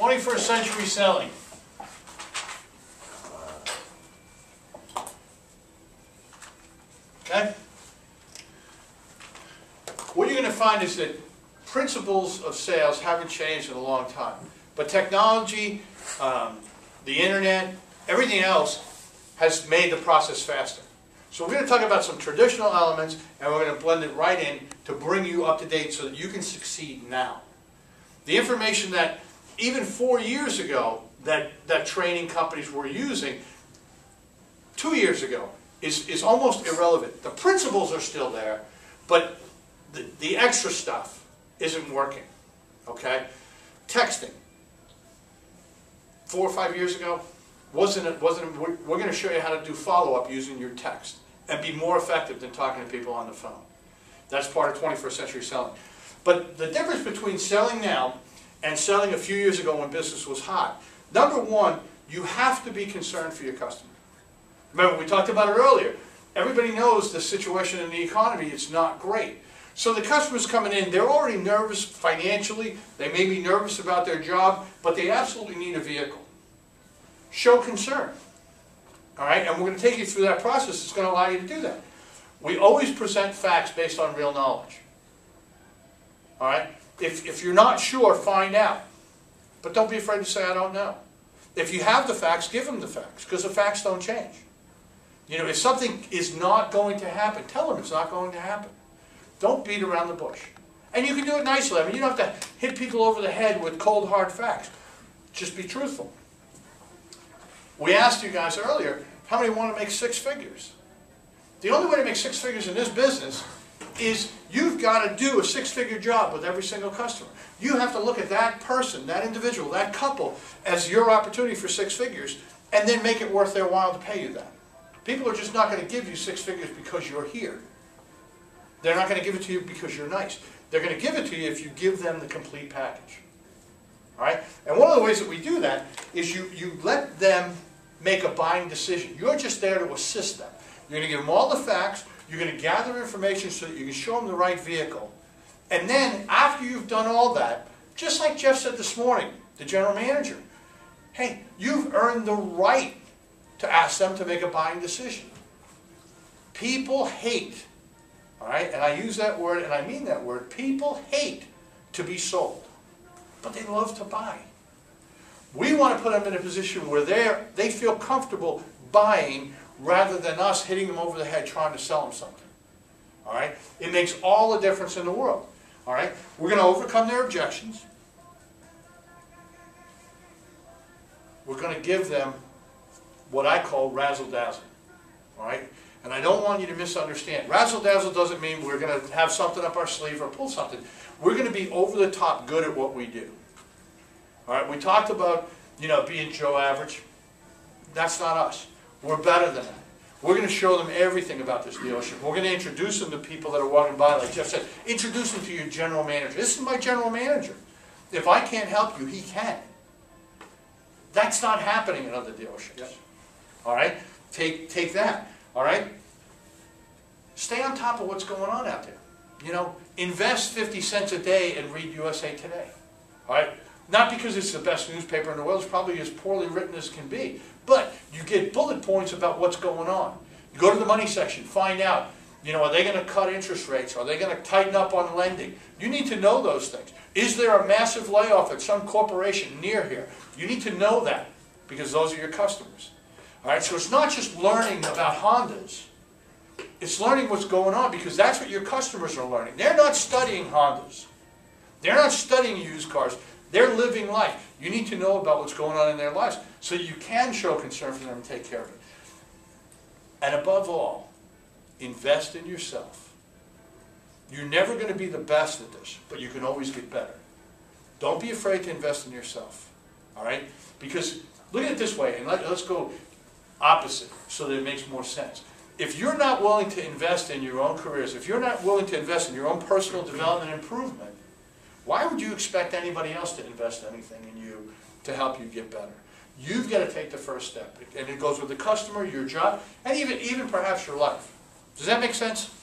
21st century selling. Okay? What you're going to find is that principles of sales haven't changed in a long time. But technology, the internet, everything else has made the process faster. So we're going to talk about some traditional elements, and we're going to blend it right in to bring you up to date so that you can succeed now. The information that even 4 years ago that training companies were using, 2 years ago, is almost irrelevant. The principles are still there, but the extra stuff isn't working. Okay? Texting. 4 or 5 years ago, we're going to show you how to do follow-up using your text and be more effective than talking to people on the phone. That's part of 21st century selling. But the difference between selling now and selling a few years ago when business was hot, number one, you have to be concerned for your customer. Remember, we talked about it earlier. Everybody knows the situation in the economy is not great. So the customers coming in, they're already nervous financially, they may be nervous about their job, but they absolutely need a vehicle. Show concern. All right, and we're going to take you through that process. It's going to allow you to do that. We always present facts based on real knowledge. All right? If you're not sure, find out. But don't be afraid to say, I don't know. If you have the facts, give them the facts, because the facts don't change. You know, if something is not going to happen, tell them it's not going to happen. Don't beat around the bush. And you can do it nicely. I mean, you don't have to hit people over the head with cold, hard facts. Just be truthful. We asked you guys earlier, how many want to make 6 figures? The only way to make 6 figures in this business is you've got to do a 6-figure job with every single customer. You have to look at that person, that individual, that couple as your opportunity for 6 figures, and then make it worth their while to pay you that. People are just not going to give you 6 figures because you're here. They're not going to give it to you because you're nice. They're going to give it to you if you give them the complete package. All right? And one of the ways that we do that is you let them make a buying decision. You're just there to assist them. You're going to give them all the facts. You're going to gather information so that you can show them the right vehicle. And then, after you've done all that, just like Jeff said this morning, the general manager, hey, you've earned the right to ask them to make a buying decision. People hate, all right, and I use that word and I mean that word, people hate to be sold, but they love to buy. We want to put them in a position where they feel comfortable buying rather than us hitting them over the head trying to sell them something. All right? It makes all the difference in the world. All right? We're going to overcome their objections. We're going to give them what I call razzle-dazzle. All right? And I don't want you to misunderstand. Razzle-dazzle doesn't mean we're going to have something up our sleeve or pull something. We're going to be over the top good at what we do. All right? We talked about, you know, being Joe Average. That's not us. We're better than that. We're going to show them everything about this dealership. We're going to introduce them to people that are walking by, like Jeff said. Introduce them to your general manager. This is my general manager. If I can't help you, he can. That's not happening in other dealerships. Yep. All right? Take that. All right? Stay on top of what's going on out there. You know, invest 50 cents a day and read USA Today. All right? Not because it's the best newspaper in the world, it's probably as poorly written as can be. But you get bullet points about what's going on. You go to the money section, find out, you know, are they going to cut interest rates? Are they going to tighten up on lending? You need to know those things. Is there a massive layoff at some corporation near here? You need to know that because those are your customers. All right, so it's not just learning about Hondas. It's learning what's going on because that's what your customers are learning. They're not studying Hondas. They're not studying used cars. They're living life. You need to know about what's going on in their lives so you can show concern for them and take care of it. And above all, invest in yourself. You're never going to be the best at this, but you can always get better. Don't be afraid to invest in yourself. All right? Because look at it this way, and let's go opposite so that it makes more sense. If you're not willing to invest in your own careers, if you're not willing to invest in your own personal development and improvement, why would you expect anybody else to invest anything in you to help you get better? You've got to take the first step. And it goes with the customer, your job, and even perhaps your life. Does that make sense?